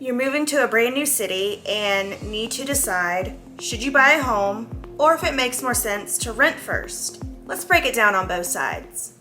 You're moving to a brand new city and need to decide, should you buy a home or if it makes more sense to rent first? Let's break it down on both sides.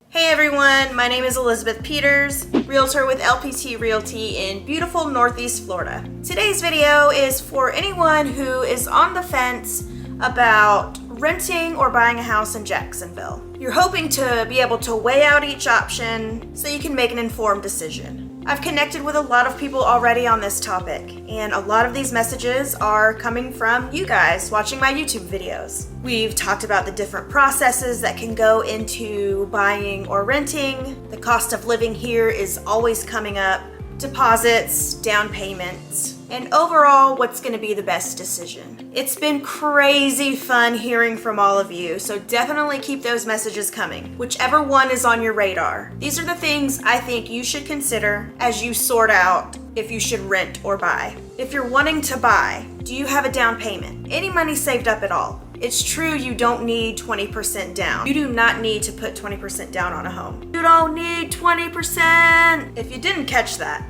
Hey everyone, my name is Elizabeth Peters, Realtor with LPT Realty in beautiful Northeast Florida. Today's video is for anyone who is on the fence about renting or buying a house in Jacksonville. You're hoping to be able to weigh out each option so you can make an informed decision. I've connected with a lot of people already on this topic, and a lot of these messages are coming from you guys watching my YouTube videos. We've talked about the different processes that can go into buying or renting. The cost of living here is always coming up, deposits, down payments, and overall, what's going to be the best decision. It's been crazy fun hearing from all of you, so definitely keep those messages coming, whichever one is on your radar. These are the things I think you should consider as you sort out if you should rent or buy. If you're wanting to buy, do you have a down payment? Any money saved up at all? It's true you don't need 20% down. You do not need to put 20% down on a home. You don't need 20%! If you didn't catch that,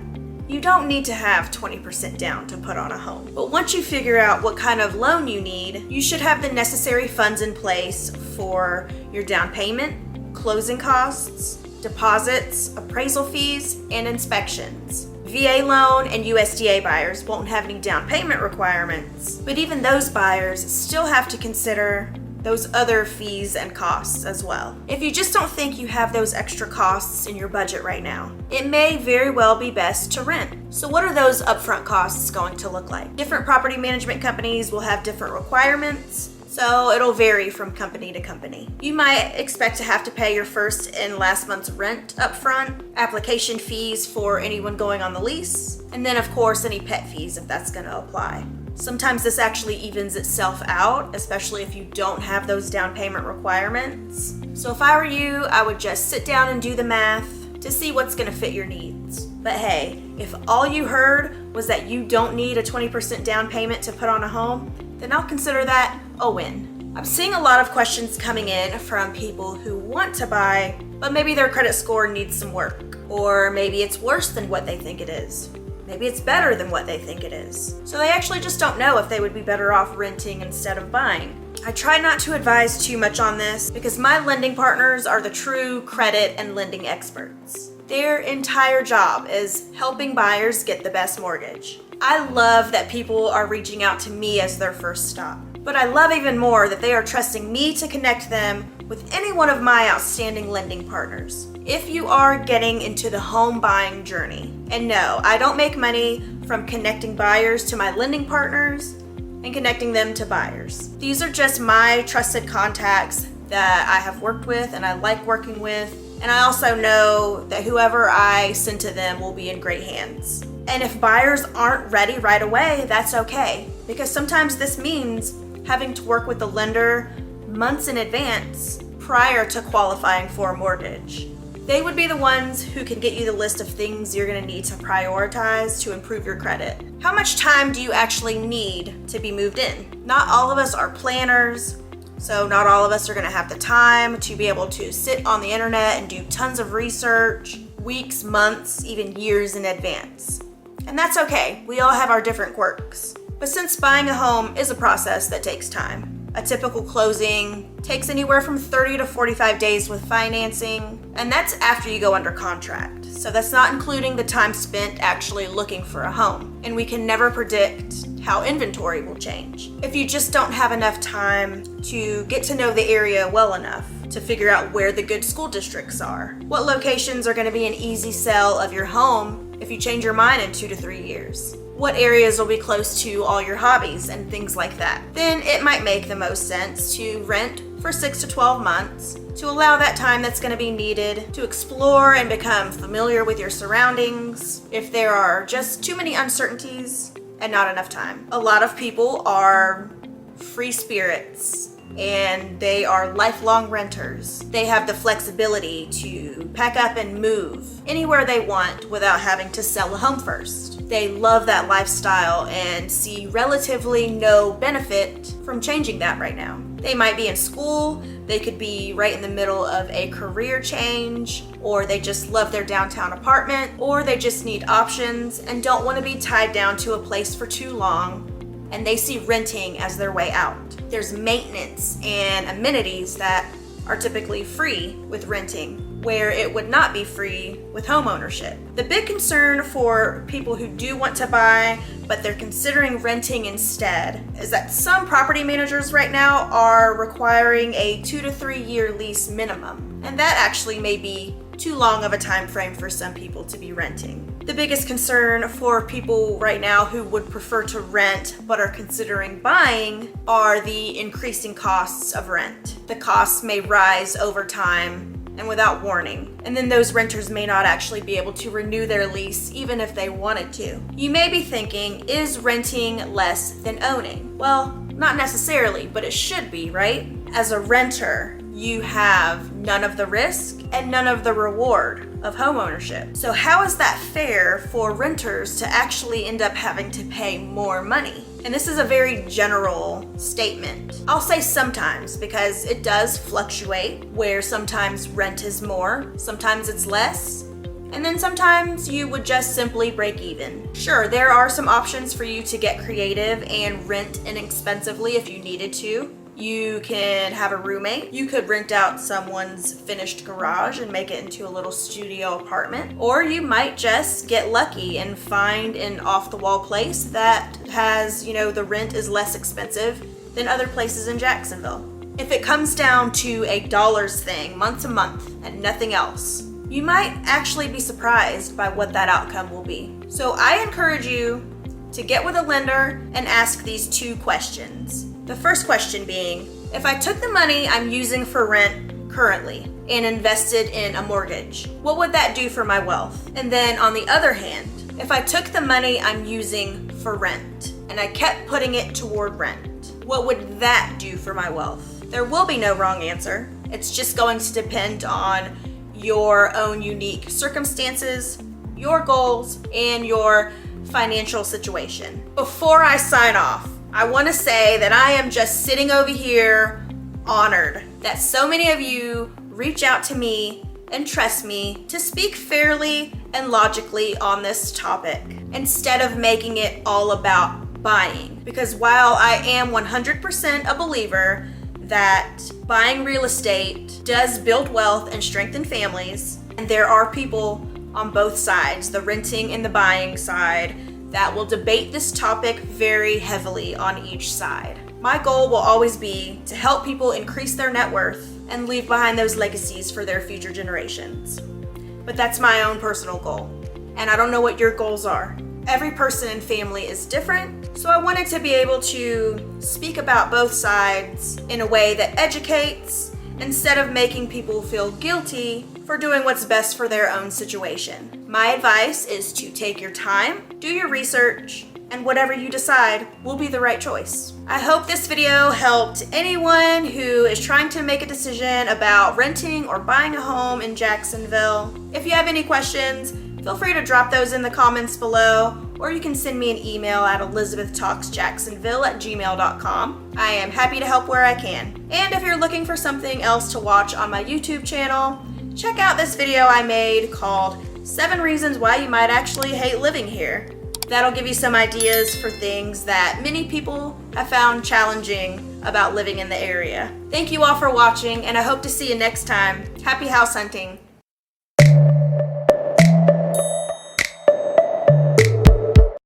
you don't need to have 20% down to put on a home. But once you figure out what kind of loan you need, you should have the necessary funds in place for your down payment, closing costs, deposits, appraisal fees, and inspections. VA loan and USDA buyers won't have any down payment requirements, but even those buyers still have to consider those other fees and costs as well. If you just don't think you have those extra costs in your budget right now, it may very well be best to rent. So what are those upfront costs going to look like? Different property management companies will have different requirements, so it'll vary from company to company. You might expect to have to pay your first and last month's rent upfront, application fees for anyone going on the lease, and then of course any pet fees if that's going to apply. Sometimes this actually evens itself out, especially if you don't have those down payment requirements. So if I were you, I would just sit down and do the math to see what's going to fit your needs. But hey, if all you heard was that you don't need a 20% down payment to put on a home, then I'll consider that a win. I'm seeing a lot of questions coming in from people who want to buy, but maybe their credit score needs some work, or maybe it's worse than what they think it is. Maybe it's better than what they think it is. So they actually just don't know if they would be better off renting instead of buying. I try not to advise too much on this because my lending partners are the true credit and lending experts. Their entire job is helping buyers get the best mortgage. I love that people are reaching out to me as their first stop, but I love even more that they are trusting me to connect them with any one of my outstanding lending partners. If you are getting into the home buying journey, and no, I don't make money from connecting buyers to my lending partners and connecting them to buyers. These are just my trusted contacts that I have worked with and I like working with, and I also know that whoever I send to them will be in great hands. And if buyers aren't ready right away, that's okay, because sometimes this means having to work with the lender months in advance prior to qualifying for a mortgage. They would be the ones who can get you the list of things you're going to need to prioritize to improve your credit. How much time do you actually need to be moved in? Not all of us are planners, so not all of us are going to have the time to be able to sit on the internet and do tons of research, weeks, months, even years in advance. And that's okay. We all have our different quirks. But since buying a home is a process that takes time, a typical closing takes anywhere from 30 to 45 days with financing, and that's after you go under contract. So that's not including the time spent actually looking for a home. And we can never predict how inventory will change. If you just don't have enough time to get to know the area well enough to figure out where the good school districts are, what locations are going to be an easy sell of your home if you change your mind in 2 to 3 years, what areas will be close to all your hobbies and things like that, then it might make the most sense to rent for 6 to 12 months to allow that time that's going to be needed to explore and become familiar with your surroundings if there are just too many uncertainties and not enough time. A lot of people are free spirits and they are lifelong renters. They have the flexibility to pack up and move anywhere they want without having to sell a home first. They love that lifestyle and see relatively no benefit from changing that right now. They might be in school, They could be right in the middle of a career change, or they just love their downtown apartment, or they just need options and don't want to be tied down to a place for too long, and they see renting as their way out. There's maintenance and amenities that are typically free with renting, where it would not be free with homeownership. The big concern for people who do want to buy, but they're considering renting instead, is that some property managers right now are requiring a 2 to 3 year lease minimum. And that actually may be too long of a time frame for some people to be renting. The biggest concern for people right now who would prefer to rent but are considering buying are the increasing costs of rent. The costs may rise over time and without warning. And then those renters may not actually be able to renew their lease even if they wanted to. You may be thinking, is renting less than owning? Well, not necessarily, but it should be, right? As a renter, you have none of the risk and none of the reward of homeownership. So how is that fair for renters to actually end up having to pay more money? And this is a very general statement. I'll say sometimes, because it does fluctuate, where sometimes rent is more, sometimes it's less, and then sometimes you would just simply break even. Sure, there are some options for you to get creative and rent inexpensively if you needed to. You can have a roommate. You could rent out someone's finished garage and make it into a little studio apartment. Or you might just get lucky and find an off-the-wall place that has, the rent is less expensive than other places in Jacksonville. If it comes down to a dollars thing, month to month, and nothing else, you might actually be surprised by what that outcome will be. So I encourage you to get with a lender and ask these 2 questions. The first question being, if I took the money I'm using for rent currently and invested in a mortgage, what would that do for my wealth? And then on the other hand, if I took the money I'm using for rent and I kept putting it toward rent, what would that do for my wealth? There will be no wrong answer. It's just going to depend on your own unique circumstances, your goals, and your financial situation. Before I sign off, I want to say that I am just sitting over here honored that so many of you reach out to me and trust me to speak fairly and logically on this topic instead of making it all about buying. Because while I am 100% a believer that buying real estate does build wealth and strengthen families, and there are people on both sides, the renting and the buying side, that will debate this topic very heavily on each side. My goal will always be to help people increase their net worth and leave behind those legacies for their future generations. But that's my own personal goal, and I don't know what your goals are. Every person and family is different, so I wanted to be able to speak about both sides in a way that educates instead of making people feel guilty for doing what's best for their own situation. My advice is to take your time, do your research, and whatever you decide will be the right choice. I hope this video helped anyone who is trying to make a decision about renting or buying a home in Jacksonville. If you have any questions, feel free to drop those in the comments below, or you can send me an email at elizabethtalksjacksonville@gmail.com. I am happy to help where I can. And if you're looking for something else to watch on my YouTube channel, check out this video I made called 7 Reasons Why You Might Actually Hate Living Here. That'll give you some ideas for things that many people have found challenging about living in the area. Thank you all for watching, and I hope to see you next time. Happy house hunting.